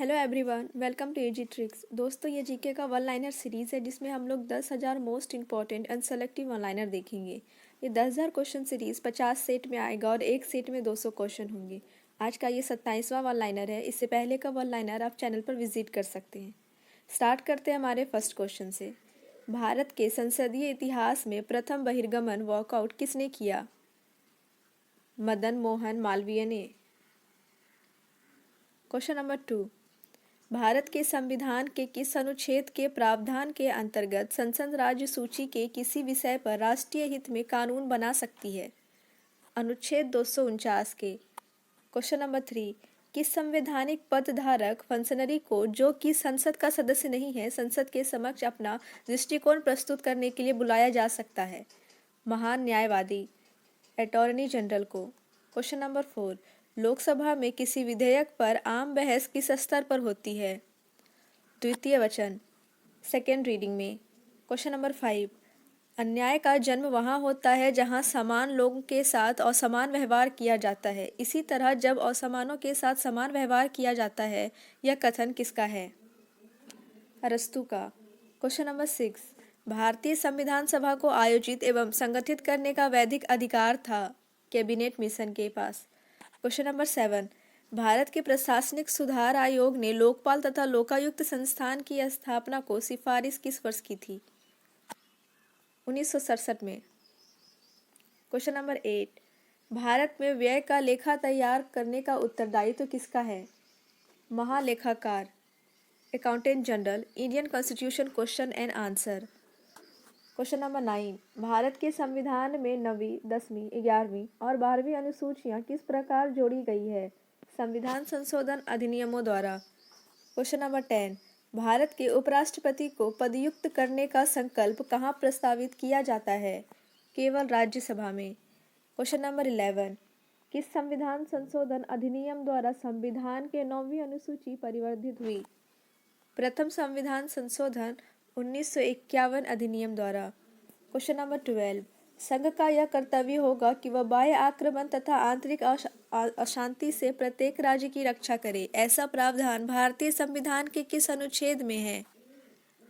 Hello everyone, welcome to AG tricks. दोस्तों, ये GK का वन लाइनर सीरीज़ है जिसमें हम लोग 10,000 most important and selective one liner देखेंगे। ये 10,000 क्वेश्चन सीरीज़ 50 सेट में आएगा और एक सेट में 200 क्वेश्चन होंगे। आज का ये 27वां वन लाइनर है। इससे पहले का वन लाइनर आप चैनल पर विजिट कर सकते हैं। स्टार्ट करते हैं हमारे फर्स्ट क्वेश्चन से। भारत के संसदीय इतिहास में प्रथम बहिर्गमन वॉकआउट किसने किया? मदन मोहन मालवीय ने। क्वेश्चन नंबर 2, भारत के संविधान के किस अनुच्छेद के प्रावधान के अंतर्गत संसद राज्य सूची के किसी विषय पर राष्ट्रीय हित में कानून बना सकती है? अनुच्छेद 249 के। क्वेश्चन नंबर 3, किस संवैधानिक पदधारक फंक्शनरी को, जो कि संसद का सदस्य नहीं है, संसद के समक्ष अपना दृष्टिकोण प्रस्तुत करने के लिए बुलाया जा सकता है? महान न्यायवादी, अटॉर्नी जनरल को। क्वेश्चन नंबर 4, लोकसभा में किसी विधेयक पर आम बहस किस स्तर पर होती है? द्वितीय वचन, सेकेंड रीडिंग में। क्वेश्चन नंबर 5, अन्याय का जन्म वहाँ होता है जहाँ समान लोगों के साथ असमान व्यवहार किया जाता है। इसी तरह जब असमानों के साथ समान व्यवहार किया जाता है। यह कथन किसका है? अरस्तू का। क्वेश्चन नंबर 6, भारतीय संविधान सभा को आयोजित एवं संगठित करने का वैधिक अधिकार था कैबिनेट मिशन के पास। क्वेश्चन नंबर 7, भारत के प्रशासनिक सुधार आयोग ने लोकपाल तथा लोकायुक्त संस्थान की स्थापना को सिफारिश किस वर्ष की थी? 1967 में। क्वेश्चन नंबर 8, भारत में व्यय का लेखा तैयार करने का उत्तरदायित्व किसका है? महालेखाकार, accountant general. Indian constitution question and answer. Question number 9, Bharat के संविधान में 9वीं, 10वीं, 11वीं और 12वीं अनुसूचियां किस प्रकार जोड़ी गई है? संविधान संशोधन अधिनियमों द्वारा। क्वेश्चन नंबर 10, भारत के उपराष्ट्रपति को पदयुक्त करने का संकल्प कहाँ प्रस्तावित किया जाता है? केवल राज्यसभा में। क्वेश्चन नंबर 11, किस संविधान संशोधन अधिनियम द्वारा संविधान के 9वीं अनुसूची परिवर्धित हुई? प्रथम संविधान संशोधन 1951 अधिनियम द्वारा। क्वेश्चन नंबर 12, संघ का यह कर्तव्य होगा कि वह बाह्य आक्रमण तथा आंतरिक अशांति से प्रत्येक राज्य की रक्षा करे। ऐसा प्रावधान भारतीय संविधान के किस अनुच्छेद में है?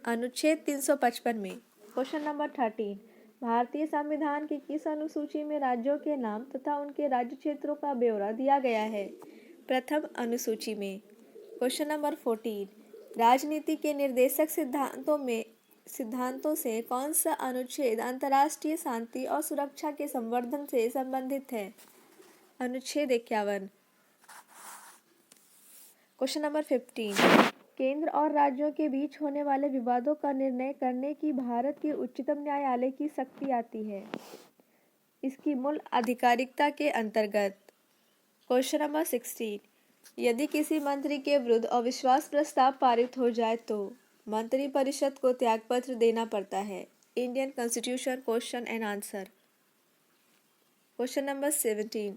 अनुच्छेद 355 में। क्वेश्चन नंबर 13, भारतीय संविधान की किस अनुसूची में राज्यों के नाम तथा उनके राज्य क्षेत्रों का ब्यौरा दिया गया है? प्रथम अनुसूची में। क्वेश्चन नंबर 14, राजनीति के निर्देशक सिद्धांतों से कौन सा अनुच्छेद अंतर्राष्ट्रीय शांति और सुरक्षा के संवर्धन से संबंधित है? अनुच्छेद 51। क्वेश्चन नंबर 15, केंद्र और राज्यों के बीच होने वाले विवादों का निर्णय करने की भारत के उच्चतम न्यायालय की शक्ति आती है? इसकी मूल आधिकारिकता के अंतर्गत। क्वेश्चन नंबर 16, यदि किसी मंत्री के विरुद्ध अविश्वास प्रस्ताव पारित हो जाए तो मंत्रिपरिषद को त्यागपत्र देना पड़ता है। Indian constitution question and answer. Question number 17,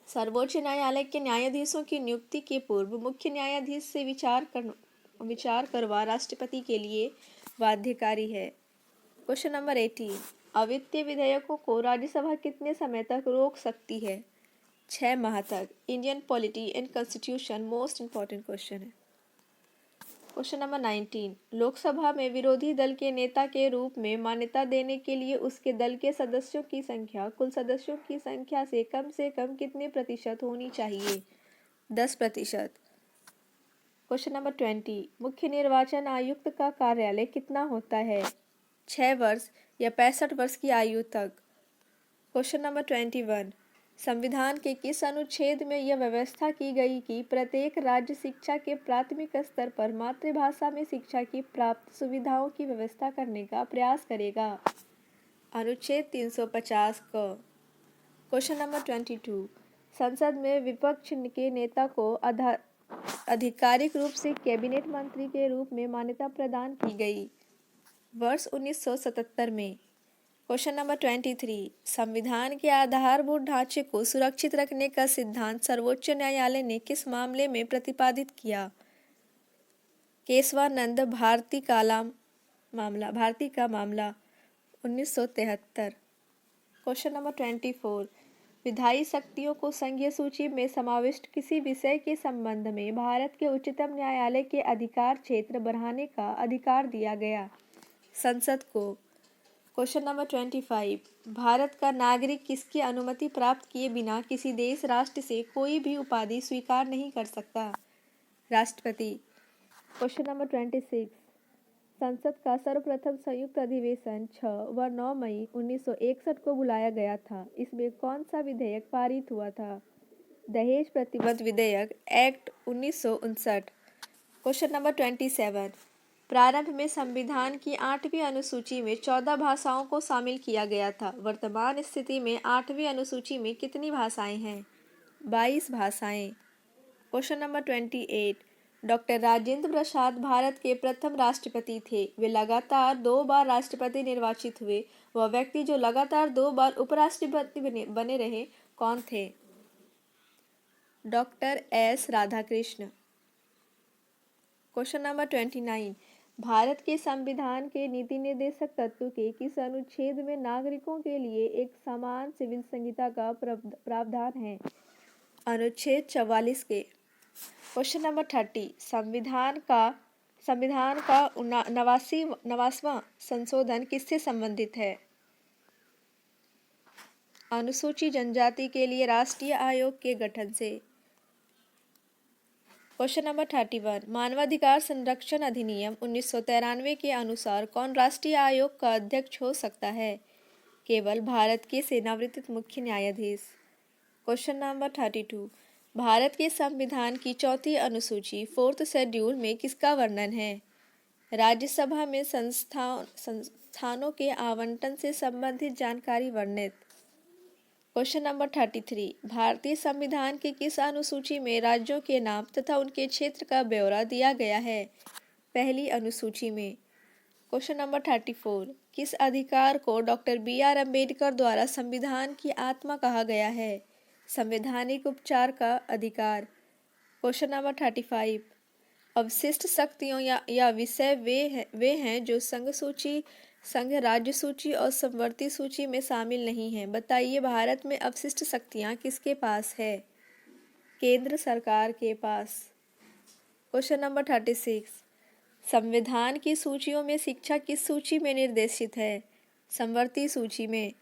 सर्वोच्च न्यायालय के न्यायाधीशों की नियुक्ति के पूर्व मुख्य न्यायाधीश से विचार करवा राष्ट्रपति के लिए बाध्यकारी है। क्वेश्चन नंबर 18, अवित्तीय विधेयकों को राज्यसभा कितने समय तक रोक सकती है? 6 माह तक। Indian polity and constitution most important question है। क्वेश्चन नंबर 19, लोकसभा में विरोधी दल के नेता के रूप में मान्यता देने के लिए उसके दल के सदस्यों की संख्या कुल सदस्यों की संख्या से कम कितने प्रतिशत होनी चाहिए? 10%। क्वेश्चन नंबर 20, मुख्य निर्वाचन आयुक्त का कार्यालय कितना होता है? 6 वर्ष या 65 वर्ष की आयु तक। क्वेश्चन नंबर 21, संविधान के किस अनुच्छेद में यह व्यवस्था की गई कि प्रत्येक राज्य शिक्षा के प्राथमिक स्तर पर मातृभाषा में शिक्षा की प्राप्त सुविधाओं की व्यवस्था करने का प्रयास करेगा? अनुच्छेद 350 क। क्वेश्चन नंबर 22, संसद में विपक्ष के नेता को आधिकारिक रूप से कैबिनेट मंत्री के रूप में मान्यता प्रदान की गई? वर्ष 1977 में। क्वेश्चन नंबर 23, संविधान के आधारभूत ढांचे को सुरक्षित रखने का सिद्धांत सर्वोच्च न्यायालय ने किस मामले में प्रतिपादित किया? केशवानंद भारती का मामला 1973। क्वेश्चन नंबर 24, विधायी शक्तियों को संघीय सूची में समाविष्ट किसी विषय के संबंध में भारत के उच्चतम न्यायालय के अधिकार क्षेत्र बढ़ाने का अधिकार दिया गया। संसद को। क्वेश्चन नंबर 25, भारत का नागरिक किसकी अनुमति प्राप्त किए बिना किसी देश राष्ट्र से कोई भी उपाधि स्वीकार नहीं कर सकता? राष्ट्रपति। क्वेश्चन नंबर 26, संसद का सर्वप्रथम संयुक्त अधिवेशन 6 व 9 मई 1961 को बुलाया गया था। इसमें कौन सा विधेयक पारित हुआ था? दहेज प्रतिबंध विधेयक एक्ट 1959। क्वेश्चन नंबर 27, प्रारंभ में संविधान की 8वीं अनुसूची में 14 भाषाओं को शामिल किया गया था। वर्तमान स्थिति में 8वीं अनुसूची में कितनी भाषाएं हैं? 22 भाषाएं। Question number 28, doctor Rajendra Prasad Bharat के प्रथम राष्ट्रपति थे। वे लगातार 2 बार राष्ट्रपति निर्वाचित हुए। वह व्यक्ति जो लगातार 2 बार उपराष्ट्रपति बने रहे कौन थे? Doctor S Radhakrishna. Question number 29, Bharat के संविधान के नीति निर्देशक तत्व के किस अनुच्छेद में नागरिकों के लिए एक समान सिविल संहिता का प्रावधान है? अनुच्छेद 44 के। क्वेश्चन नंबर 30, संविधान का 89वां संशोधन किससे संबंधित है? अनुसूचित जनजाति के लिए राष्ट्रीय आयोग के गठन से। क्वेश्चन नंबर 31, मानवाधिकार संरक्षण अधिनियम 1993 के अनुसार कौन राष्ट्रीय आयोग का अध्यक्ष हो सकता है? केवल भारत के सेवानिवृत्त मुख्य न्यायाधीश। क्वेश्चन नंबर 32, भारत के संविधान की 4वीं अनुसूची 4th शेड्यूल में किसका वर्णन है? राज्यसभा में संस्थानों के आवंटन से संबंधित जानकारी वर्णित। क्वेश्चन नंबर 33, भारतीय संविधान की किस अनुसूची में राज्यों के नाम तथा उनके क्षेत्र का ब्यौरा दिया गया है? पहली अनुसूची में। क्वेश्चन नंबर 34, किस अधिकार को डॉक्टर BR अम्बेडकर द्वारा संविधान की आत्मा कहा गया है? संवैधानिक उपचार का अधिकार। क्वेश्चन नंबर 35, अवशिष्ट शक्तियों या विषय वे हैं जो संघ सूची, संघ राज्य सूची और समवर्ती सूची में शामिल नहीं हैं। बताइए भारत में अवशिष्ट शक्तियाँ किसके पास है? केंद्र सरकार के पास। क्वेश्चन नंबर 36, संविधान की सूचियों में शिक्षा किस सूची में निर्देशित है? समवर्ती सूची में।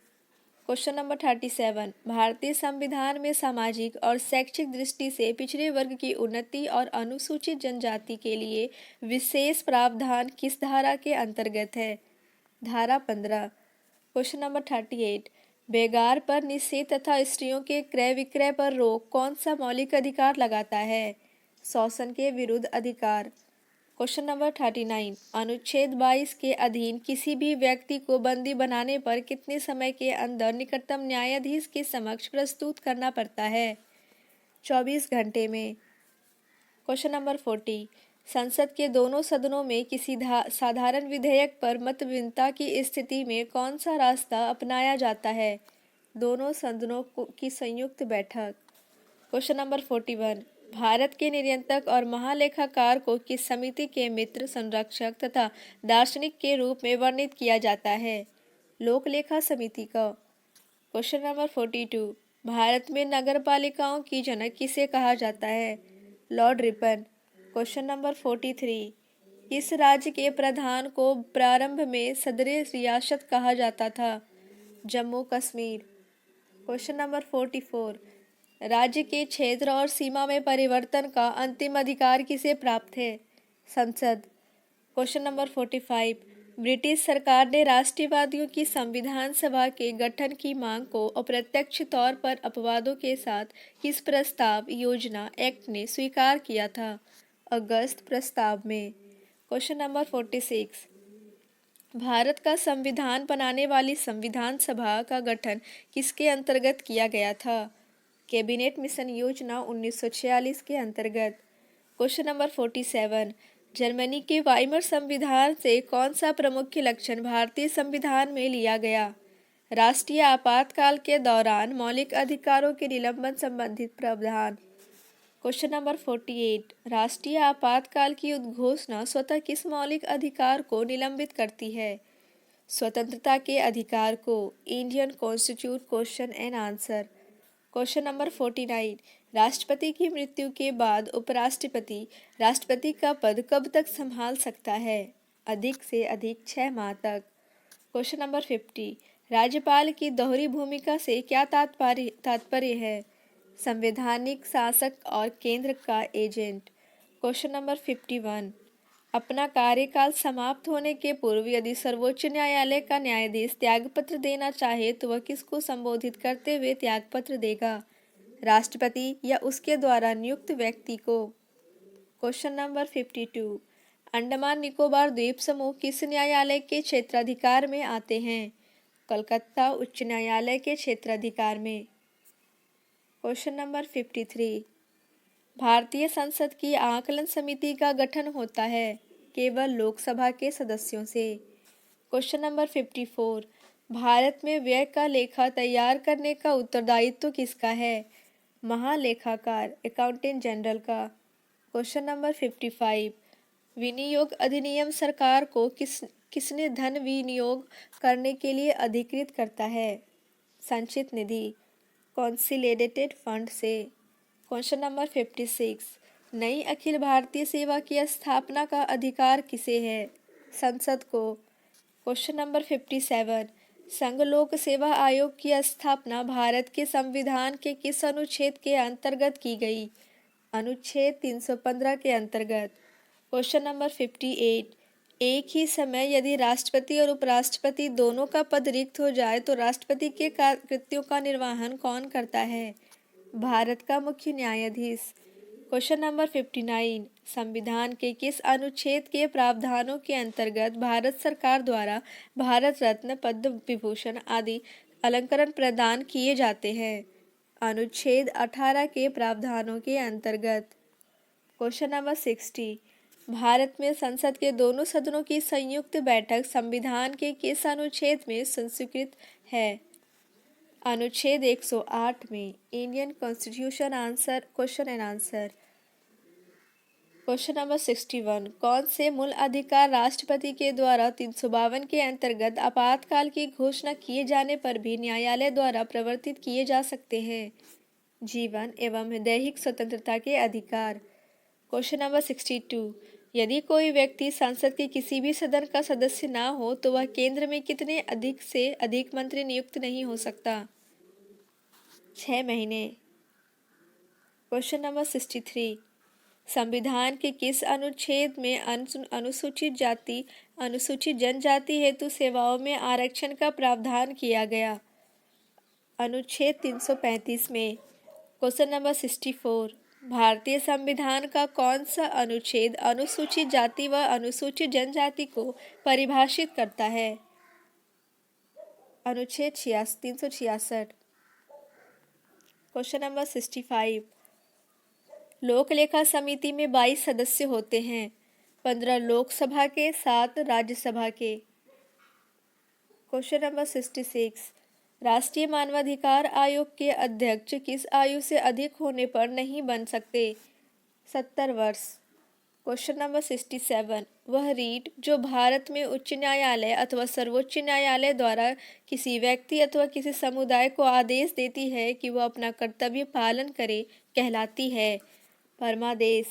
क्वेश्चन नंबर 37, भारतीय संविधान में सामाजिक और शैक्षिक दृष्टि से पिछड़े वर्ग की उन्नति और अनुसूचित जनजाति के लिए विशेष प्रावधान किस धारा के अंतर्गत है? धारा 15। क्वेश्चन नंबर 38, बेगार पर निषेध तथा स्त्रियों के क्रय विक्रय पर रोक कौन सा मौलिक अधिकार लगाता है? शोषण के विरुद्ध अधिकार। क्वेश्चन नंबर 39, अनुच्छेद 22 के अधीन किसी भी व्यक्ति को बंदी बनाने पर कितने समय के अंदर निकटतम न्यायाधीश के समक्ष प्रस्तुत करना पड़ता है? 24 घंटे में। क्वेश्चन नंबर 40, संसद के दोनों सदनों में किसी साधारण विधेयक पर मतभिन्नता की स्थिति में कौन सा रास्ता अपनाया जाता है? दोनों सदनों की संयुक्त बैठक। क्वेश्चन नंबर 41, भारत के नियंत्रक और महालेखाकार को किस समिति के मित्र, संरक्षक तथा दार्शनिक के रूप में वर्णित किया जाता है? लोक लेखा समिति का। क्वेश्चन नंबर 42, भारत में नगर पालिकाओं की जनक किसे कहा जाता है? Lord Ripon. क्वेश्चन नंबर 43, किस राज्य के प्रधान को प्रारंभ में सदरे रियासत कहा जाता था? जम्मू कश्मीर। क्वेश्चन नंबर 44, राज्य के क्षेत्र और सीमा में परिवर्तन का अंतिम अधिकार किसे प्राप्त है? संसद। क्वेश्चन नंबर 45, ब्रिटिश सरकार ने राष्ट्रवादियों की संविधान सभा के गठन की मांग को अप्रत्यक्ष तौर पर अपवादों के साथ किस प्रस्ताव, योजना, एक्ट ने स्वीकार किया था? अगस्त प्रस्ताव में। क्वेश्चन नंबर 46, भारत का संविधान बनाने वाली संविधान सभा का गठन किसके अंतर्गत किया गया था? कैबिनेट मिशन योजना 1946 के अंतर्गत। क्वेश्चन नंबर 47, जर्मनी के वाइमर संविधान से कौन सा प्रमुख लक्षण भारतीय संविधान में लिया गया? राष्ट्रीय आपातकाल के दौरान मौलिक अधिकारों के निलंबन संबंधित प्रावधान। क्वेश्चन नंबर 48, राष्ट्रीय आपातकाल की उद्घोषणा स्वतः किस मौलिक अधिकार को निलंबित करती है? स्वतंत्रता के अधिकार को। Indian constitute question and answer. Question number 49, राष्ट्रपति की मृत्यु के बाद उपराष्ट्रपति राष्ट्रपति का पद कब तक संभाल सकता है? अधिक से अधिक 6 माह तक। क्वेश्चन नंबर 50, राज्यपाल की दोहरी भूमिका से क्या तात्पर्य है? संवैधानिक शासक और केंद्र का एजेंट। क्वेश्चन नंबर 51, अपना कार्यकाल समाप्त होने के पूर्व यदि सर्वोच्च न्यायालय का न्यायाधीश त्यागपत्र देना चाहे तो वह किसको संबोधित करते हुए त्यागपत्र देगा? राष्ट्रपति या उसके द्वारा नियुक्त व्यक्ति को। क्वेश्चन नंबर 52, अंडमान निकोबार द्वीप समूह किस न्यायालय के क्षेत्राधिकार में आते हैं? कलकत्ता उच्च न्यायालय के क्षेत्राधिकार में। क्वेश्चन नंबर 53, भारतीय संसद की आकलन समिति का गठन होता है केवल लोकसभा के सदस्यों से। क्वेश्चन नंबर 54, भारत में व्यय का लेखा तैयार करने का उत्तरदायित्व किसका है? महालेखाकार अकाउंटेंट जनरल का। क्वेश्चन नंबर 55, विनियोग अधिनियम सरकार को किसने धन विनियोग करने के लिए अधिकृत करता है? संचित निधि कंसोलिडेटेड फंड से। क्वेश्चन नंबर 56, नई अखिल भारतीय सेवा की स्थापना का अधिकार किसे है? संसद को। क्वेश्चन नंबर 57, संघ लोक सेवा आयोग की स्थापना भारत के संविधान के किस अनुच्छेद के अंतर्गत की गई? अनुच्छेद 315 के अंतर्गत। क्वेश्चन नंबर 58, एक ही समय यदि राष्ट्रपति और उपराष्ट्रपति दोनों का पद रिक्त हो जाए तो राष्ट्रपति के कृत्यों का निर्वहन कौन करता है? भारत का मुख्य न्यायाधीश। क्वेश्चन नंबर 59, संविधान के किस अनुच्छेद के प्रावधानों के अंतर्गत भारत सरकार द्वारा भारत रत्न, पद्म विभूषण आदि अलंकरण प्रदान किए जाते हैं? अनुच्छेद 18 के प्रावधानों के अंतर्गत। क्वेश्चन नंबर 60, भारत में संसद के दोनों सदनों की संयुक्त बैठक संविधान के किस अनुच्छेद में संस्कृत है? अनुच्छेद 108 में। Indian constitution answer question and answer. Question number 61, कौन से मूल अधिकार राष्ट्रपति के द्वारा 352 के अंतर्गत आपातकाल की घोषणा किए जाने पर भी न्यायालय द्वारा प्रवर्तित किए जा सकते हैं? जीवन एवं दैहिक स्वतंत्रता के अधिकार। क्वेश्चन नंबर 62, यदि कोई व्यक्ति संसद के किसी भी सदन का सदस्य ना हो तो वह केंद्र में कितने अधिक से अधिक मंत्री नियुक्त नहीं हो सकता? 6 महीने। क्वेश्चन नंबर 63, संविधान के किस अनुच्छेद में अनुसूचित जाति अनुसूचित जनजाति हेतु सेवाओं में आरक्षण का प्रावधान किया गया? अनुच्छेद 335 में। क्वेश्चन नंबर 64, भारतीय संविधान का कौन सा अनुच्छेद अनुसूचित जाति व अनुसूचित जनजाति को परिभाषित करता है? अनुच्छेद 366। क्वेश्चन नंबर 65, लोक लेखा समिति में 22 सदस्य होते हैं, 15 लोकसभा के, 7 राज्यसभा के। क्वेश्चन नंबर 66, राष्ट्रीय मानवाधिकार आयोग के अध्यक्ष किस आयु से अधिक होने पर नहीं बन सकते? 70 वर्ष। क्वेश्चन नंबर 67, वह रीट जो भारत में उच्च न्यायालय अथवा सर्वोच्च न्यायालय द्वारा किसी व्यक्ति अथवा किसी समुदाय को आदेश देती है कि वह अपना कर्तव्य पालन करे कहलाती है? परमादेश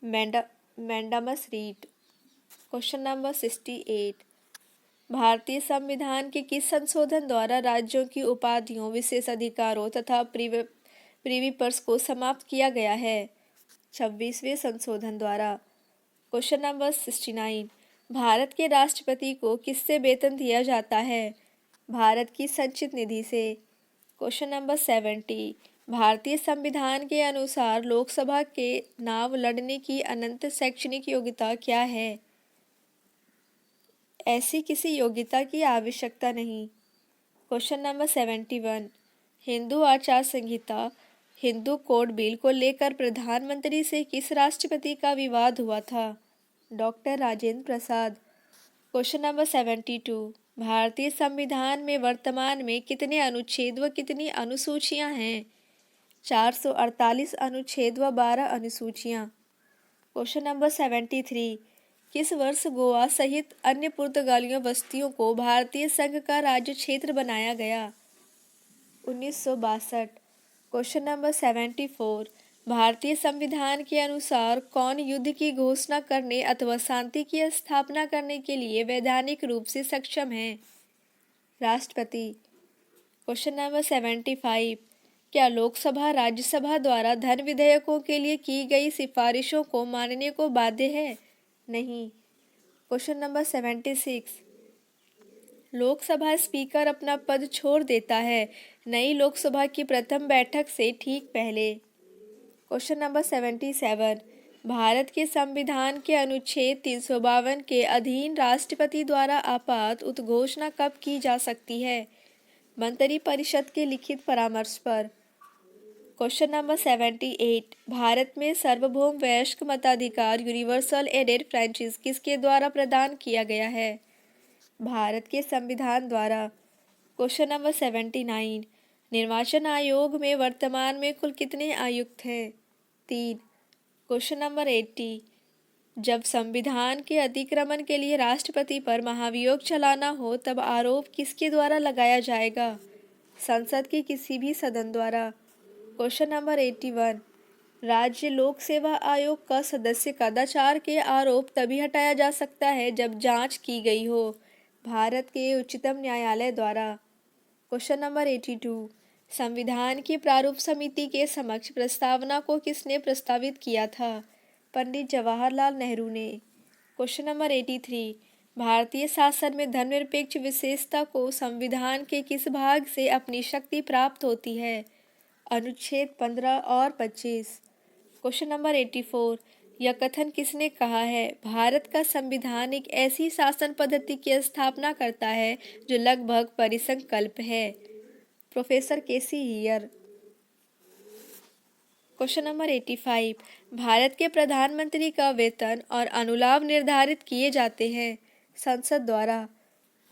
मैंडामस रीट। क्वेश्चन नंबर 68, भारतीय संविधान के किस संशोधन द्वारा राज्यों की उपाधियों, विशेष अधिकारों तथा प्रिविपर्स को समाप्त किया गया है? 26वें संशोधन द्वारा। क्वेश्चन नंबर 69, भारत के राष्ट्रपति को किससे वेतन दिया जाता है? भारत की संचित निधि से। क्वेश्चन नंबर 70, भारतीय संविधान के अनुसार लोकसभा के नाव लड़ने की अनंत शैक्षणिक योग्यता क्या है? ऐसी किसी योग्यता की आवश्यकता नहीं। क्वेश्चन नंबर 71, हिंदू आचार संहिता हिंदू कोड बिल को लेकर प्रधानमंत्री से किस राष्ट्रपति का विवाद हुआ था? Doctor Rajendra Prasad. Question number 72, भारतीय संविधान में वर्तमान में कितने अनुच्छेद व कितनी अनुसूचियां हैं? 448 अनुच्छेद व 12 अनुसूचियां। क्वेश्चन नंबर 73, किस वर्ष गोवा सहित अन्य पुर्तगालियों बस्तियों को भारतीय संघ का राज्य क्षेत्र बनाया गया? 1962। क्वेश्चन नंबर 74, भारतीय संविधान के अनुसार कौन युद्ध की घोषणा करने अथवा शांति की स्थापना करने के लिए वैधानिक रूप से सक्षम है? राष्ट्रपति। क्वेश्चन नंबर 75, क्या लोकसभा राज्यसभा द्वारा धन विधेयकों के लिए की गई सिफारिशों को मानने को बाध्य है? नहीं। क्वेश्चन नंबर 76, लोकसभा स्पीकर अपना पद छोड़ देता है नई लोकसभा की प्रथम बैठक से ठीक पहले। क्वेश्चन नंबर 77, भारत के संविधान के अनुच्छेद 352 के अधीन राष्ट्रपति द्वारा आपात उद्घोषणा कब की जा सकती है? मंत्रिपरिषद के लिखित परामर्श पर। क्वेश्चन नंबर 78, भारत में सार्वभौम वयस्क मताधिकार यूनिवर्सल एडेड फ्रेंचाइज किसके द्वारा प्रदान किया गया है? भारत के संविधान द्वारा। क्वेश्चन नंबर 79, निर्वाचन आयोग में वर्तमान में कुल कितने आयुक्त हैं? 3। क्वेश्चन नंबर 80, जब संविधान के अतिक्रमण के लिए राष्ट्रपति पर महाभियोग चलाना हो तब आरोप किसके द्वारा लगाया जाएगा? संसद के किसी भी सदन द्वारा। क्वेश्चन नंबर 81, राज्य लोक सेवा आयोग का सदस्य कदाचार के आरोप तभी हटाया जा सकता है जब जांच की गई हो। भारत के उच्चतम न्यायालय द्वारा। क्वेश्चन नंबर 82, संविधान की प्रारूप समिति के समक्ष प्रस्तावना को किसने प्रस्तावित किया था? पंडित जवाहरलाल नेहरू ने। क्वेश्चन नंबर 83, भारतीय शासन में धर्मनिरपेक्ष विशेषता को संविधान के किस भाग से अपनी शक्ति प्राप्त होती है? अनुच्छेद 15 और 25। क्वेश्चन नंबर 84, यह कथन किसने कहा है? भारत का संविधान एक ऐसी शासन पद्धति की स्थापना करता है जो लगभग परिसंकल्प है। Professor KC here. Question number 85, Bharat के प्रधानमंत्री का वेतन और अनुलाभ निर्धारित किए जाते हैं संसद द्वारा।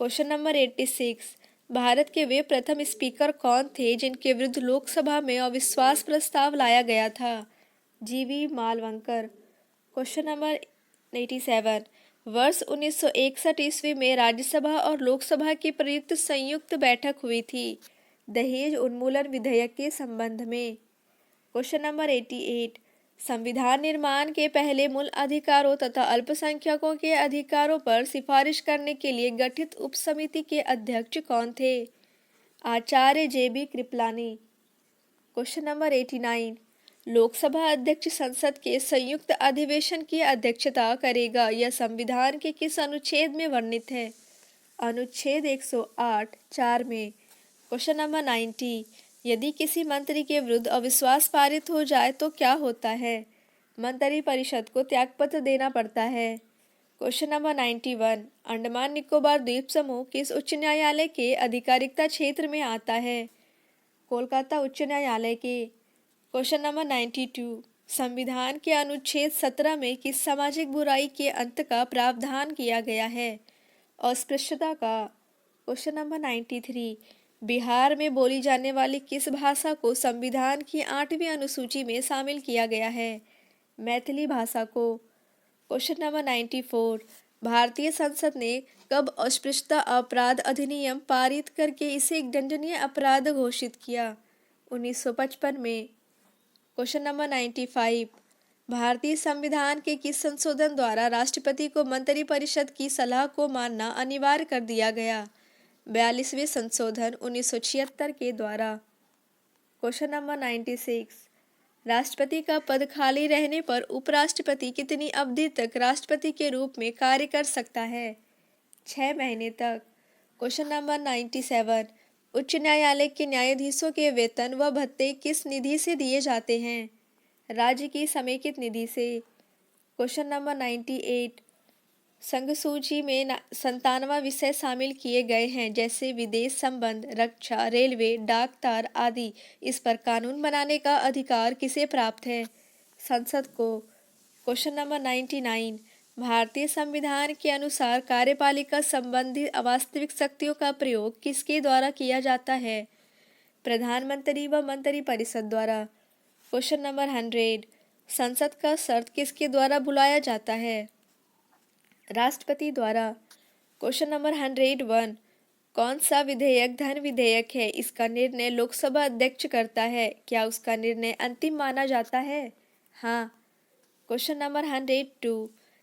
क्वेश्चन नंबर 86, भारत के वे प्रथम स्पीकर कौन थे जिनके विरुद्ध लोकसभा में अविश्वास प्रस्ताव लाया गया था? जीवी मालवंकर। क्वेश्चन नंबर 87, वर्ष 1961 ईस्वी में राज्यसभा और लोकसभा की प्रयुक्त संयुक्त बैठक हुई थी दहेज उन्मूलन विधेयक के संबंध में। क्वेश्चन नंबर 88, संविधान निर्माण के पहले मूल अधिकारों तथा अल्पसंख्यकों के अधिकारों पर सिफारिश करने के लिए गठित उपसमिति के अध्यक्ष कौन थे? आचार्य JB Kripalani. Question number 89, Lok Sabha अध्यक्ष संसद के संयुक्त अधिवेशन की अध्यक्षता करेगा। यह संविधान के किस अनुच्छेद में वर्णित है? अनुच्छेद 108 4 में। क्वेश्चन नंबर 90, यदि किसी मंत्री के विरुद्ध अविश्वास पारित हो जाए तो क्या होता है? मंत्रिपरिषद को त्यागपत्र देना पड़ता है। क्वेश्चन नंबर 91, अंडमान निकोबार द्वीप समूह किस उच्च न्यायालय के अधिकारिकता क्षेत्र में आता है? कोलकाता उच्च न्यायालय के। क्वेश्चन नंबर 92, संविधान के अनुच्छेद 17 में किस सामाजिक बुराई के अंत का प्रावधान किया गया है? अस्पृश्यता का। क्वेश्चन नंबर 93, बिहार में बोली जाने वाली किस भाषा को संविधान की 8वीं अनुसूची में शामिल किया गया है? मैथिली भाषा को। क्वेश्चन नंबर 94, भारतीय संसद ने कब अस्पृश्यता अपराध अधिनियम पारित करके इसे एक दंडनीय अपराध घोषित किया? 1955 में। क्वेश्चन नंबर 95, भारतीय संविधान के किस संशोधन द्वारा राष्ट्रपति को मंत्रिपरिषद की सलाह को मानना अनिवार्य कर दिया गया? 42वें संशोधन 1976 के द्वारा। क्वेश्चन नंबर 96, राष्ट्रपति का पद खाली रहने पर उपराष्ट्रपति कितनी अवधि तक राष्ट्रपति के रूप में कार्य कर सकता है? 6 महीने तक। क्वेश्चन नंबर 97, उच्च न्यायालय के न्यायाधीशों के वेतन व भत्ते किस निधि से दिए जाते हैं? राज्य की समेकित निधि से। क्वेश्चन नंबर 98, संघ सूची में 97वां विषय शामिल किए गए हैं जैसे विदेश संबंध, रक्षा, रेलवे, डाक तार आदि। इस पर कानून बनाने का अधिकार किसे प्राप्त है? संसद को। क्वेश्चन नंबर 99, भारतीय संविधान के अनुसार कार्यपालिका संबंधी वास्तविक शक्तियों का प्रयोग किसके द्वारा किया जाता है? प्रधानमंत्री व मंत्रिपरिषद द्वारा। क्वेश्चन नंबर 100, संसद का शर्त किसके द्वारा बुलाया जाता है? राष्ट्रपति द्वारा। क्वेश्चन नंबर 101, कौन सा विधेयक धन विधेयक है? इसका निर्णय लोकसभा अध्यक्ष करता है। क्या उसका निर्णय अंतिम माना जाता है? हाँ। Question number 102।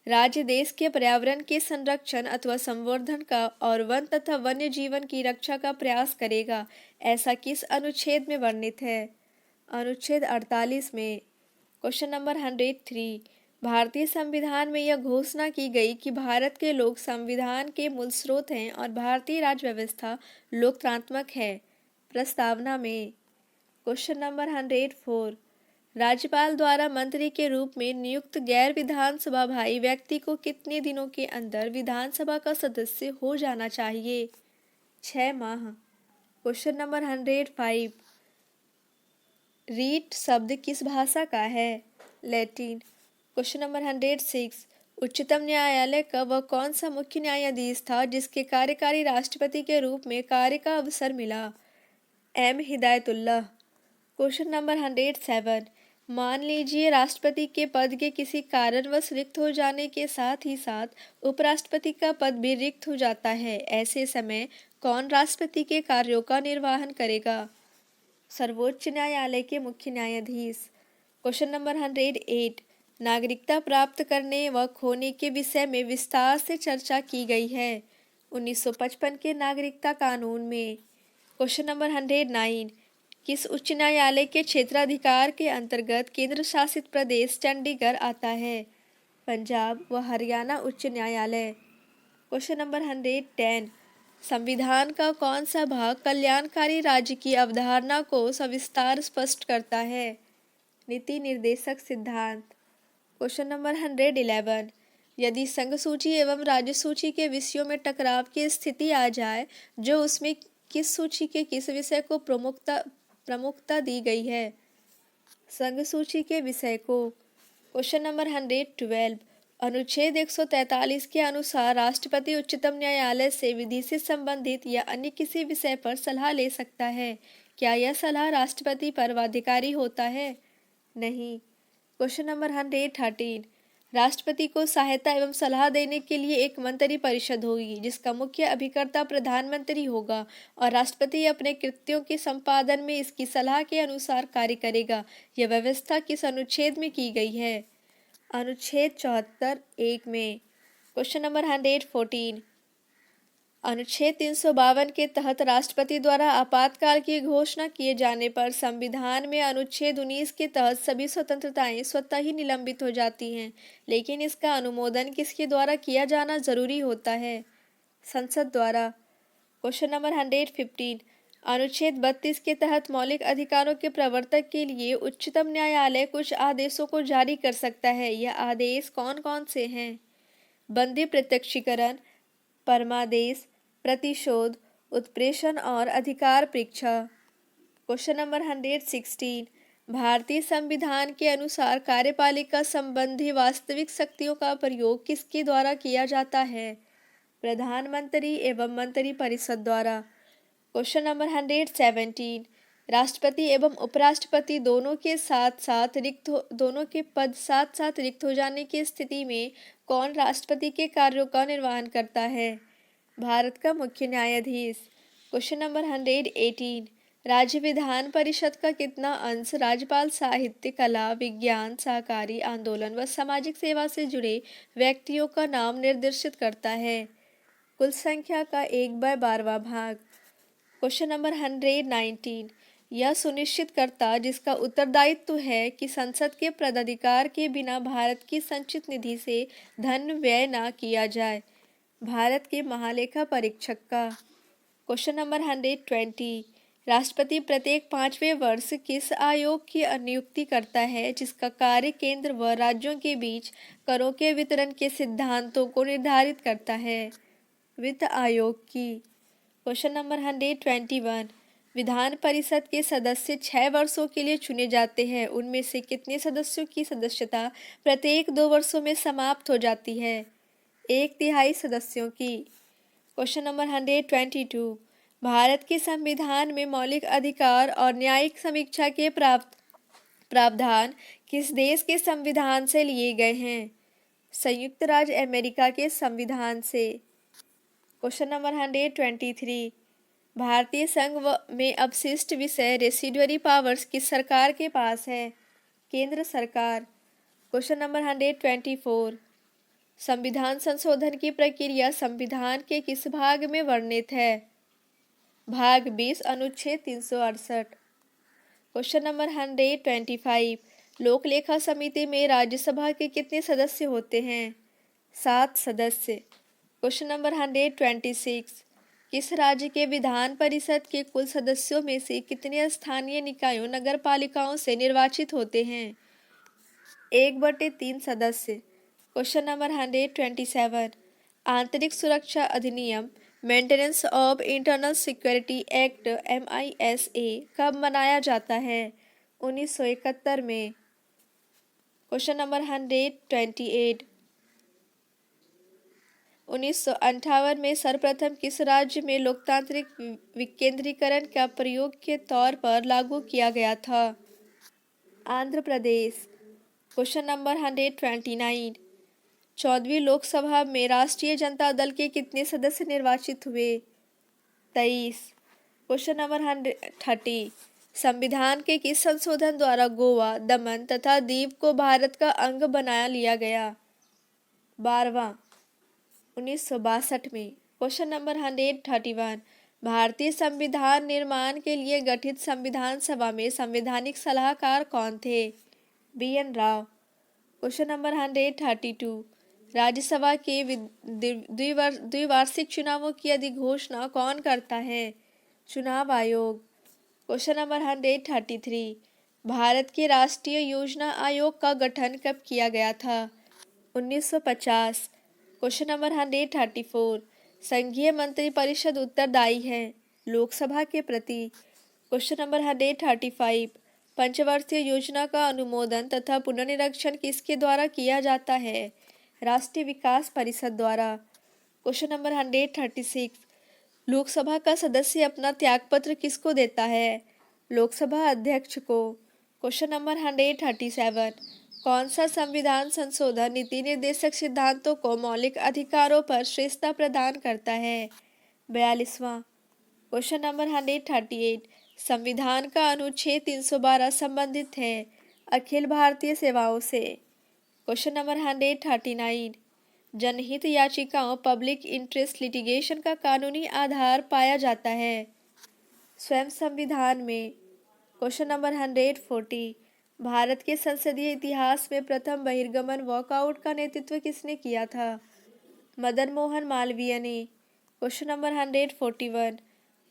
राज्य देश के पर्यावरण के संरक्षण अथवा संवर्धन का और वन तथा वन्य जीवन की रक्षा का प्रयास करेगा। ऐसा किस अनुच्छेद में वर्णित है? अनुच्छेद 48 में। Question number 103। भारतीय संविधान में यह घोषणा की गई कि भारत के लोग संविधान के मूल स्रोत हैं और भारतीय राज्य व्यवस्था लोकतांत्रिक है। प्रस्तावना में। Question number 104। राज्यपाल द्वारा मंत्री के रूप में नियुक्त गैर विधानसभा भाई व्यक्ति को कितने दिनों के अंदर विधानसभा का सदस्य हो जाना चाहिए? 6 माह। Question number 105। रीट शब्द किस भाषा का है? लैटिन। Question number 106। उच्चतम न्यायालय का वह कौन सा मुख्य न्यायाधीश था जिसके कार्यकारी राष्ट्रपति के रूप में कार्य का अवसर मिला? एम हिदायतुल्लाह। Question number 107। मान लीजिए राष्ट्रपति के पद के किसी कारणवश रिक्त हो जाने के साथ ही साथ उपराष्ट्रपति का पद भी रिक्त हो जाता है। ऐसे समय कौन राष्ट्रपति के कार्यों का निर्वहन करेगा? सर्वोच्च न्यायालय के मुख्य न्यायाधीश। Question number 108। नागरिकता प्राप्त करने व खोने के विषय में विस्तार से चर्चा की गई है 1955 के नागरिकता कानून में। Question number 109। किस उच्च न्यायालय के क्षेत्राधिकार के अंतर्गत केंद्र शासित प्रदेश चंडीगढ़ आता है? पंजाब व हरियाणा उच्च न्यायालय। Question number 110। संविधान का कौन सा भाग कल्याणकारी राज्य की अवधारणा को सविस्तार स्पष्ट करता है? नीति निर्देशक सिद्धांत। Question number 111। यदि संघ सूची एवं राज्य सूची के विषयों में टकराव की स्थिति आ जाए जो उसमें किस सूची के किस विषय को प्रमुखता दी गई है? संघ सूची के विषय को। Question number 112। अनुच्छेद 143 के अनुसार राष्ट्रपति उच्चतम न्यायालय से विधि से संबंधित या अन्य किसी विषय पर सलाह ले सकता है। क्या यह सलाह राष्ट्रपति पर बाध्यकारी होता है? नहीं। Question number 113। राष्ट्रपति को सहायता एवं सलाह देने के लिए एक मंत्री परिषद होगी जिसका मुख्य अभिकर्ता प्रधानमंत्री होगा और राष्ट्रपति अपने कृत्यों के संपादन में इसकी सलाह के अनुसार कार्य करेगा। यह व्यवस्था किस अनुच्छेद में की गई है? अनुच्छेद 74 1 में। Question number 114। अनुच्छेद 352 के तहत राष्ट्रपति द्वारा आपातकाल की घोषणा किए जाने पर संविधान में अनुच्छेद 19 के तहत सभी स्वतंत्रताएं स्वतः ही निलंबित हो जाती हैं, लेकिन इसका अनुमोदन किसके द्वारा किया जाना जरूरी होता है? संसद द्वारा। Question number 115। अनुच्छेद 32 के तहत मौलिक अधिकारों के प्रवर्तक के लिए उच्चतम न्यायालय कुछ आदेशों को जारी कर सकता है। यह आदेश कौन कौन से हैं? बंदी प्रत्यक्षीकरण, परमादेश, प्रतिशोध, उत्प्रेषण और अधिकार परीक्षा। Question number 116। भारतीय संविधान के अनुसार कार्यपालिका संबंधी वास्तविक शक्तियों का प्रयोग किसके द्वारा किया जाता है? प्रधानमंत्री एवं मंत्री परिषद द्वारा। Question number 117। राष्ट्रपति एवं उपराष्ट्रपति दोनों के पद साथ साथ रिक्त हो जाने की स्थिति में कौन राष्ट्रपति के कार्यों का निर्वहन करता है? भारत का मुख्य न्यायाधीश। Question number 118। राज्य विधान परिषद का कितना अंश राज्यपाल साहित्य, कला, विज्ञान, सहकारी आंदोलन व सामाजिक सेवा से जुड़े व्यक्तियों का नाम निर्देशित करता है? कुल संख्या का 1/12वां भाग। Question number 119। यह सुनिश्चित करता जिसका उत्तरदायित्व है कि संसद के पदाधिकार के बिना भारत की संचित निधि से धन व्यय न किया जाए। भारत के महालेखा परीक्षक का। Question number 120। राष्ट्रपति प्रत्येक 5वें वर्ष किस आयोग की नियुक्ति करता है जिसका कार्य केंद्र व राज्यों के बीच करों के वितरण के सिद्धांतों को निर्धारित करता है? वित्त आयोग की। Question number 121। विधान परिषद के सदस्य 6 वर्षों के लिए चुने जाते हैं। उनमें से कितने सदस्यों की सदस्यता प्रत्येक 2 वर्षों में समाप्त हो जाती है? 1/3 सदस्यों की। Question number 122। भारत के संविधान में मौलिक अधिकार और न्यायिक समीक्षा के प्रावधान किस देश के संविधान से लिए गए हैं? संयुक्त राज्य अमेरिका के संविधान से। Question number 123। भारतीय संघ में अपशिष्ट विषय रेसिडुअरी पावर्स किस सरकार के पास है? केंद्र सरकार। Question number 124। संविधान संशोधन की प्रक्रिया संविधान के किस भाग में वर्णित है? भाग 20 अनुच्छेद 368। Question number 125। लोक लेखा समिति में राज्यसभा के कितने सदस्य होते हैं? 7 सदस्य। Question number 126। किस राज्य के विधान परिषद के कुल सदस्यों में से कितने स्थानीय निकायों नगर पालिकाओं से निर्वाचित होते हैं? 1/3 सदस्य। Question number 127। आंतरिक सुरक्षा अधिनियम maintenance of internal security act MISA कब मनाया जाता है? 1971 में। Question number 128। 1958 में सर्वप्रथम किस राज्य में लोकतांत्रिक विकेंद्रीकरण का प्रयोग के तौर पर लागू किया गया था? आंध्र प्रदेश। Question number 129। 14वीं लोकसभा में राष्ट्रीय जनता दल के कितने सदस्य निर्वाचित हुए? 23। Question number 130। संविधान के किस संशोधन द्वारा गोवा, दमन तथा दीव को भारत का अंग बना लिया गया? 12वां। 1962 में। Question number 131। भारतीय संविधान निर्माण के लिए गठित संविधान सभा में संवैधानिक सलाहकार कौन थे? BN Rao. Question number 132। Rajya Sabha के द्विवार्षिक चुनावों की अधिघोषणा कौन करता है? चुनाव आयोग। Question number 133। भारत के राष्ट्रीय योजना आयोग का गठन कब किया गया था? 1950। Question number 134। संघीय मंत्रिपरिषद उत्तरदायी है लोकसभा के प्रति। Question number 135। पंचवर्षीय योजना का अनुमोदन तथा पुनर्निरीक्षण किसके द्वारा किया जाता है? राष्ट्रीय विकास परिषद द्वारा। Question number 136। लोकसभा का सदस्य अपना त्यागपत्र किसको देता है? लोकसभा अध्यक्ष को। Question number 137। कौन सा संविधान संशोधन नीति निर्देशक सिद्धांतों को मौलिक अधिकारों पर श्रेष्ठता प्रदान करता है? 42वां। Question number 138। संविधान का अनुच्छेद 312 संबंधित है अखिल भारतीय सेवाओं से। Question number 139। जनहित याचिकाओं पब्लिक इंटरेस्ट लिटिगेशन का कानूनी आधार पाया जाता है स्वयं संविधान में। Question number 140। भारत के संसदीय इतिहास में प्रथम बहिर्गमन वॉकआउट का नेतृत्व किसने किया था? मदन मोहन मालवीय ने। Question number 141।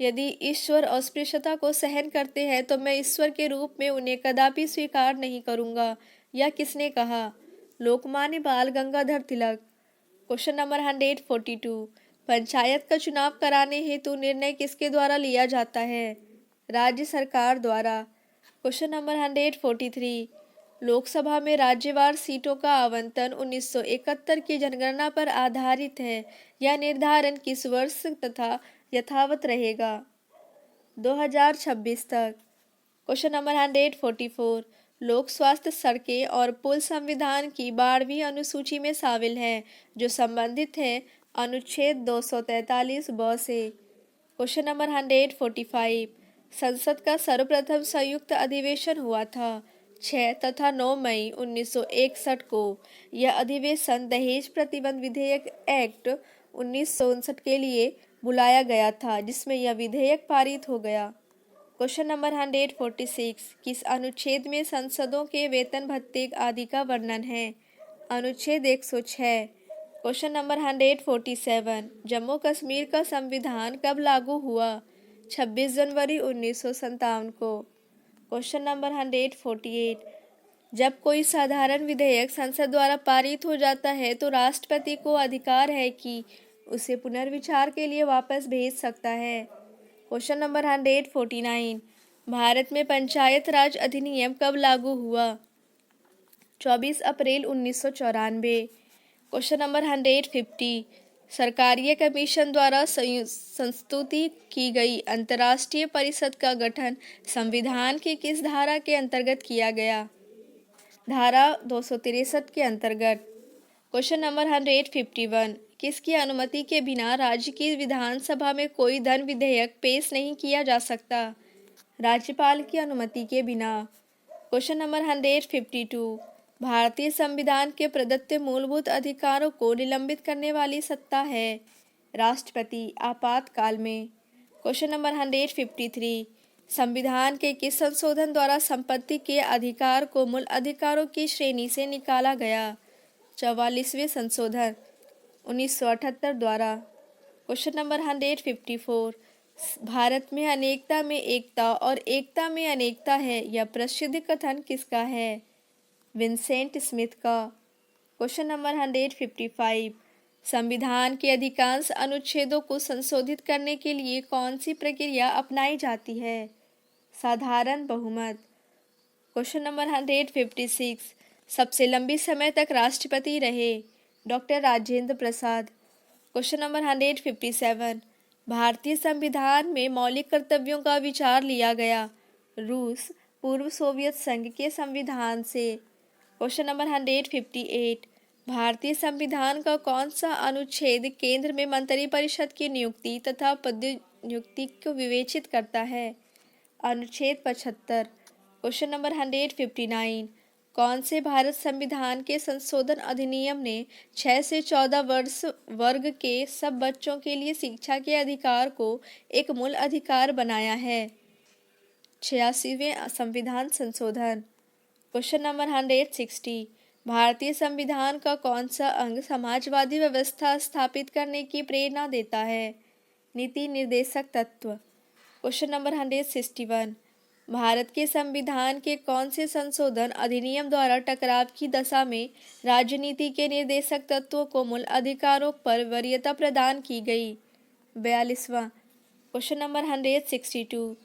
यदि ईश्वर अस्पृश्यता को सहन करते हैं तो मैं ईश्वर के रूप में उन्हें कदापि स्वीकार नहीं करूंगा, यह किसने कहा? लोकमान्य बाल गंगाधर तिलक। Question number 142। पंचायत का चुनाव कराने हेतु निर्णय किसके द्वारा लिया जाता है? राज्य सरकार द्वारा। Question number 143। लोकसभा में राज्यवार सीटों का आवंटन 1971 की जनगणना पर आधारित है। यह निर्धारण किस वर्ष तथा यथावत रहेगा? 2026 तक। Question number 144। लोक स्वास्थ्य सड़कें और पुल संविधान की 12वीं अनुसूची में शामिल है जो संबंधित है अनुच्छेद 243 ब से। Question number 145। संसद का सर्वप्रथम संयुक्त अधिवेशन हुआ था 6 तथा 9 मई 1961 को। यह अधिवेशन दहेज प्रतिबंध विधेयक एक्ट 1959 के लिए बुलाया गया था जिसमें यह विधेयक पारित हो गया। Question number 146। किस अनुच्छेद में सांसदों के वेतन भत्ते आदि का वर्णन है? अनुच्छेद 106। Question number 147। जम्मू कश्मीर का संविधान कब लागू हुआ? 26 जनवरी 1957 को। Question number 148। जब कोई साधारण विधेयक संसद द्वारा पारित हो जाता है तो राष्ट्रपति को अधिकार है कि उसे पुनर्विचार के लिए वापस भेज सकता है। Question number 149। भारत में पंचायत राज अधिनियम कब लागू हुआ? 24 अप्रैल 1994। Question number 150। सरकारीय कमीशन द्वारा संस्तुति की गई अंतर्राष्ट्रीय परिषद का गठन संविधान की किस धारा के अंतर्गत किया गया? धारा 263 के अंतर्गत। क्वेश्चन नंबर 151, किसकी अनुमति के बिना राज्य की विधानसभा में कोई धन विधेयक पेश नहीं किया जा सकता? राज्यपाल की अनुमति के बिना। क्वेश्चन नंबर 152, भारतीय संविधान के प्रदत्त मूलभूत अधिकारों को निलंबित करने वाली सत्ता है राष्ट्रपति आपातकाल में। क्वेश्चन नंबर 153, संविधान के किस संशोधन द्वारा संपत्ति के अधिकार को मूल अधिकारों की श्रेणी से निकाला गया? 44वें संशोधन 1978 द्वारा। क्वेश्चन नंबर 154, भारत में अनेकता में एकता और एकता में अनेकता है, यह प्रसिद्ध कथन किसका है? विंसेंट स्मिथ का। क्वेश्चन नंबर 155, संविधान के अधिकांश अनुच्छेदों को संशोधित करने के लिए कौन सी प्रक्रिया अपनाई जाती है? साधारण बहुमत। क्वेश्चन नंबर 156, सबसे लंबी समय तक राष्ट्रपति रहे? Doctor Rajendra Prasad. Question number 157, भारतीय संविधान में मौलिक कर्तव्यों का विचार लिया गया? रूस पूर्व सोवियत संघ के संविधान से। क्वेश्चन नंबर 158, भारतीय संविधान का कौन सा अनुच्छेद केंद्र में मंत्रिपरिषद की नियुक्ति तथा पदोन्नति को विवेचित करता है? अनुच्छेद 75। क्वेश्चन नंबर 159, कौन से भारत संविधान के संशोधन अधिनियम ने 6 से 14 वर्ष वर्ग के सब बच्चों के लिए शिक्षा के अधिकार को एक मूल अधिकार बनाया है? 86वें संविधान संशोधन। क्वेश्चन नंबर 160, भारतीय संविधान का कौन सा अंग समाजवादी व्यवस्था स्थापित करने की प्रेरणा देता है? नीति निर्देशक तत्व। क्वेश्चन नंबर 161, भारत के संविधान के कौन से संशोधन अधिनियम द्वारा टकराव की दशा में राजनीति के निर्देशक तत्वों को मूल अधिकारों पर वरीयता प्रदान की गई? 42वां। क्वेश्चन नंबर 162,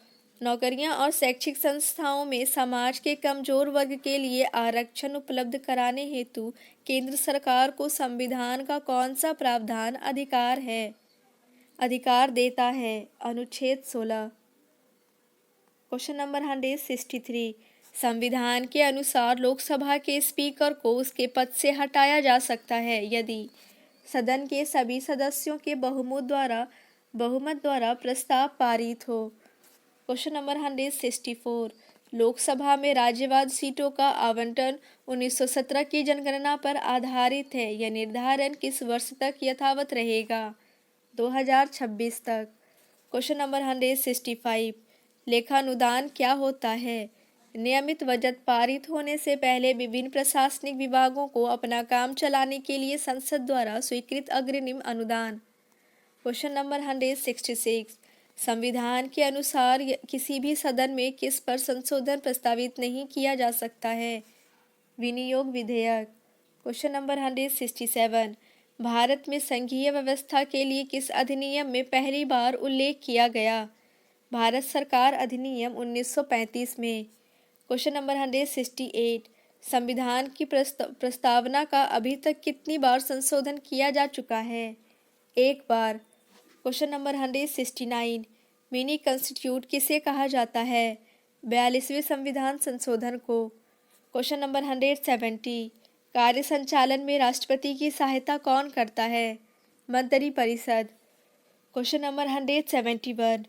नौकरियां और शैक्षिक संस्थाओं में समाज के कमजोर वर्ग के लिए आरक्षण उपलब्ध कराने हेतु केंद्र सरकार को संविधान का कौन सा प्रावधान अधिकार देता है? अनुच्छेद 16। क्वेश्चन नंबर 163, संविधान के अनुसार लोकसभा के स्पीकर को उसके पद से हटाया जा सकता है यदि सदन के सभी सदस्यों के बहुमत द्वारा प्रस्ताव पारित हो। क्वेश्चन नंबर 164, लोकसभा में राज्यवाद सीटों का आवंटन 1917 की जनगणना पर आधारित है। यह निर्धारण किस वर्ष तक यथावत रहेगा? 2026 तक। क्वेश्चन नंबर 165, लेखानुदान क्या होता है? नियमित बजट पारित होने से पहले विभिन्न प्रशासनिक विभागों को अपना काम चलाने के लिए संसद द्वारा स्वीकृत अग्रिम अनुदान। क्वेश्चन नंबर 166, संविधान के अनुसार किसी भी सदन में किस पर संशोधन प्रस्तावित नहीं किया जा सकता है? विनियोग विधेयक। क्वेश्चन नंबर 167, भारत में संघीय व्यवस्था के लिए किस अधिनियम में पहली बार उल्लेख किया गया? भारत सरकार अधिनियम 1935 में। क्वेश्चन नंबर 168, संविधान की प्रस्तावना का अभी तक कितनी बार संशोधन किया जा चुका है? एक बार। क्वेश्चन नंबर 169, मिनी कॉन्स्टिट्यूट किसे कहा जाता है? 42वें संविधान संशोधन को। क्वेश्चन नंबर 170, कार्य संचालन में राष्ट्रपति की सहायता कौन करता है? मंत्रिपरिषद। क्वेश्चन नंबर 171,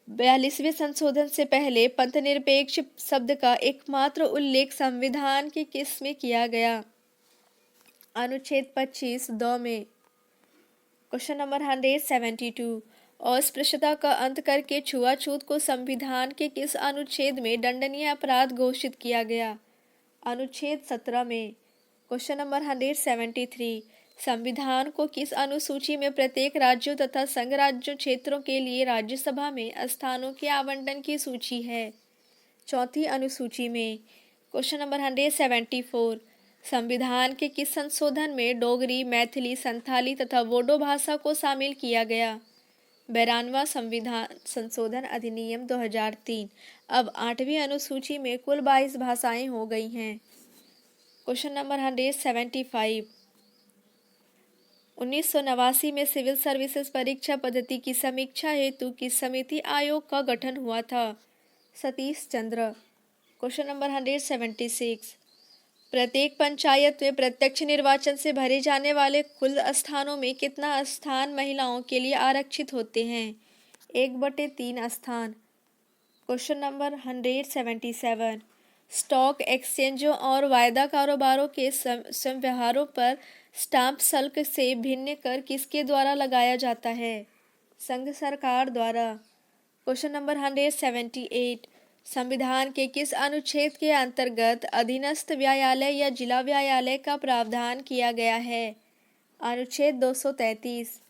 42वें संशोधन से पहले पंथनिरपेक्ष शब्द का एकमात्र उल्लेख संविधान के किस में किया गया? अनुच्छेद 25(2) में। क्वेश्चन नंबर 172, अस्पृश्यता का अंत करके छुआछूत को संविधान के किस अनुच्छेद में दंडनीय अपराध घोषित किया गया? अनुच्छेद 17 में। क्वेश्चन नंबर 173, संविधान को किस अनुसूची में प्रत्येक राज्यों तथा संघ राज्यों क्षेत्रों के लिए राज्यसभा में स्थानों के आवंटन की सूची है? चौथी अनुसूची में। क्वेश्चन नंबर 174, संविधान के किस संशोधन में डोगरी, मैथिली, संथाली तथा बोडो भाषा को शामिल किया गया? 92वां संविधान संशोधन अधिनियम 2003। अब 8वीं अनुसूची में कुल 22 भाषाएं हो गई हैं। क्वेश्चन नंबर 175, 1989 में सिविल सर्विसेज परीक्षा पद्धति की समीक्षा हेतु किस समिति आयोग का गठन हुआ था? सतीश चंद्र। क्वेश्चन नंबर 176, प्रत्येक पंचायत में प्रत्यक्ष निर्वाचन से भरे जाने वाले कुल स्थानों में कितना स्थान महिलाओं के लिए आरक्षित होते हैं? 1/3 स्थान। Question number 177। स्टॉक एक्सचेंजों और वायदा कारोबारों के संव्यवहारों पर स्टाम्प शुल्क से भिन्न कर किसके द्वारा लगाया जाता है? संघ सरकार द्वारा। Question number 178। संविधान के किस अनुच्छेद के अंतर्गत अधीनस्थ न्यायालय या जिला न्यायालय का प्रावधान किया गया है? अनुच्छेद 233।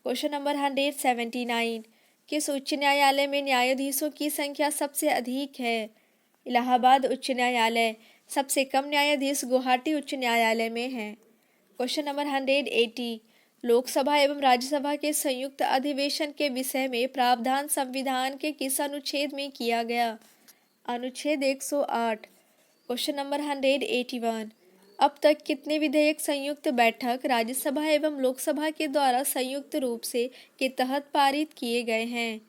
Question number 179। किस उच्च न्यायालय में न्यायाधीशों की संख्या सबसे अधिक है? इलाहाबाद उच्च न्यायालय। सबसे कम न्यायाधीश गुवाहाटी उच्च न्यायालय में हैं। Question number 180। लोकसभा एवं राज्यसभा के संयुक्त अधिवेशन के विषय में प्रावधान संविधान के किस अनुच्छेद में किया गया? अनुच्छेद 108। Question number 181। अब तक कितने विधेयक संयुक्त बैठक राज्यसभा एवं लोकसभा के द्वारा संयुक्त रूप से के तहत पारित किए गए हैं?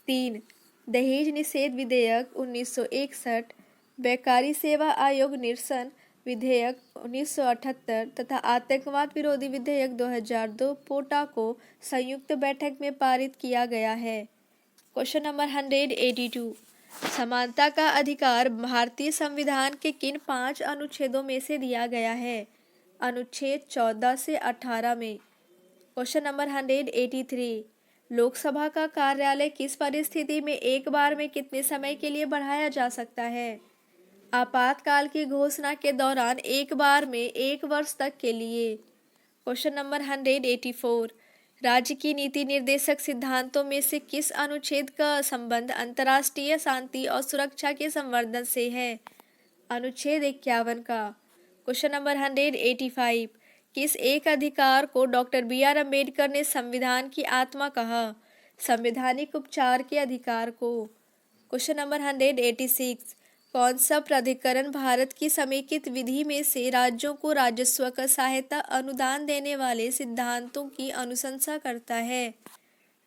3। दहेज निषेध विधेयक 1961, बेकारी सेवा आयोग निरसन विधेयक 1978 तथा आतंकवाद विरोधी विधेयक 2002 पोटा को संयुक्त बैठक में पारित किया गया है। Question number 182। समानता का अधिकार भारतीय संविधान के किन 5 अनुच्छेदों में से दिया गया है? अनुच्छेद 14 से 18 में। Question number 183। लोकसभा का कार्यालय किस परिस्थिति में एक बार में कितने समय के लिए बढ़ाया जा सकता है? आपातकाल की घोषणा के दौरान एक बार में 1 वर्ष तक के लिए। Question number 184। राज्य की नीति निर्देशक सिद्धांतों में से किस अनुच्छेद का संबंध अंतर्राष्ट्रीय शांति और सुरक्षा के संवर्धन से है? अनुच्छेद 51 का। Question number 185। किस एक अधिकार को डॉक्टर बी.आर. अम्बेडकर ने संविधान की आत्मा कहा? संवैधानिक उपचार के अधिकार को। Question number 186। कौन सा प्राधिकरण भारत की समेकित विधि में से राज्यों को राजस्व का सहायता अनुदान देने वाले सिद्धांतों की अनुशंसा करता है?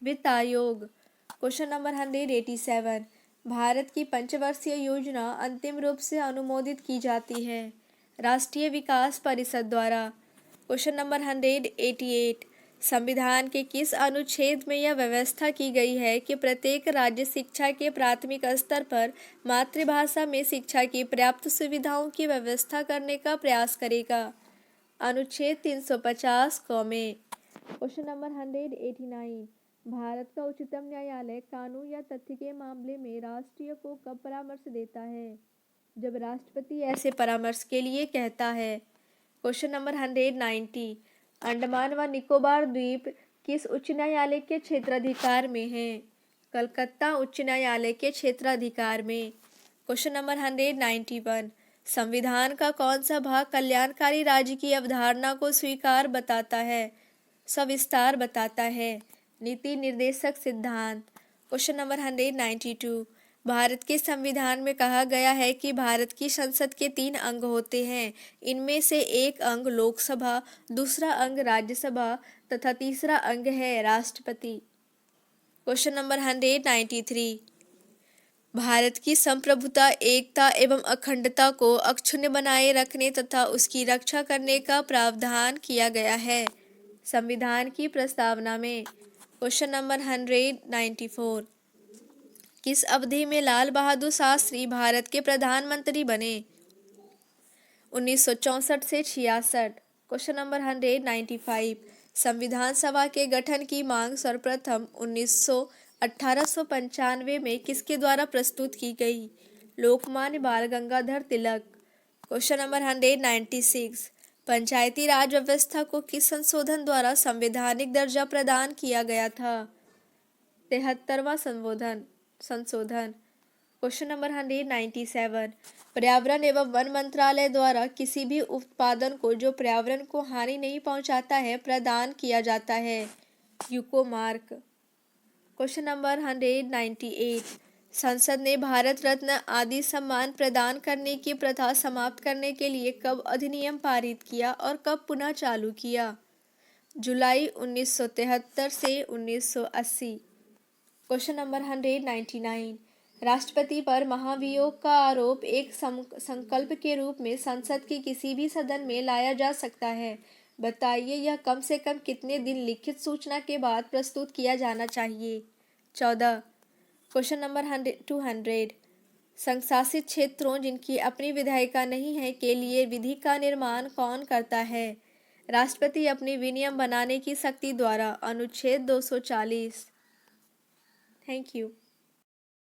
वित्त आयोग। Question number 187। भारत की पंचवर्षीय योजना अंतिम रूप से अनुमोदित की जाती है राष्ट्रीय विकास परिषद द्वारा। Question number 188। संविधान के किस अनुच्छेद में यह व्यवस्था की गई है कि प्रत्येक राज्य शिक्षा के प्राथमिक स्तर पर मातृभाषा में शिक्षा की पर्याप्त सुविधाओं की व्यवस्था करने का प्रयास करेगा? अनुच्छेद 350 क में। Question number 189। भारत का उच्चतम न्यायालय कानून या तथ्य के मामले में राष्ट्रीय को कब परामर्श देता है? जब राष्ट्रपति ऐसे परामर्श के लिए कहता है। Question number 190। अंडमान व निकोबार द्वीप किस उच्च न्यायालय के क्षेत्राधिकार में हैं? कलकत्ता उच्च न्यायालय के क्षेत्राधिकार में। Question number 191। संविधान का कौन सा भाग कल्याणकारी राज्य की अवधारणा को स्वीकार बताता है? सविस्तार बताता है। नीति निर्देशक सिद्धांत। Question number 192। भारत के संविधान में कहा गया है कि भारत की संसद के 3 अंग होते हैं। इनमें से एक अंग लोकसभा, दूसरा अंग राज्यसभा तथा तीसरा अंग है राष्ट्रपति। Question number 193। भारत की संप्रभुता, एकता एवं अखंडता को अक्षुण्ण बनाए रखने तथा उसकी रक्षा करने का प्रावधान किया गया है संविधान की प्रस्तावना में। Question number 194। किस अवधि में लाल बहादुर शास्त्री भारत के प्रधानमंत्री बने? 1964 से 66। Question number 195। संविधान सभा के गठन की मांग सर्वप्रथम 1895 में किसके द्वारा प्रस्तुत की गई? लोकमान्य बाल गंगाधर तिलक। Question number 196। पंचायती राज व्यवस्था को किस संशोधन द्वारा संवैधानिक दर्जा प्रदान किया गया था? 73वां संशोधन। Question number 197। पर्यावरण एवं वन मंत्रालय द्वारा किसी भी उत्पादन को जो पर्यावरण को हानि नहीं पहुंचाता है प्रदान किया जाता है यूको मार्क। Question number 198। संसद ने भारत रत्न आदि सम्मान प्रदान करने की प्रथा समाप्त करने के लिए कब अधिनियम पारित किया और कब पुनः चालू किया? जुलाई 1973 से 1980। Question number 199। राष्ट्रपति पर महाभियोग का आरोप एक संकल्प के रूप में संसद के किसी भी सदन में लाया जा सकता है। बताइए यह कम से कम कितने दिन लिखित सूचना के बाद प्रस्तुत किया जाना चाहिए। 14। Question number 200। संशासित क्षेत्रों जिनकी अपनी विधायिका नहीं है के लिए विधि का निर्माण कौन करता है? राष्ट्रपति अपनी विनियम बनाने की शक्ति द्वारा। अनुच्छेद 240। Thank you.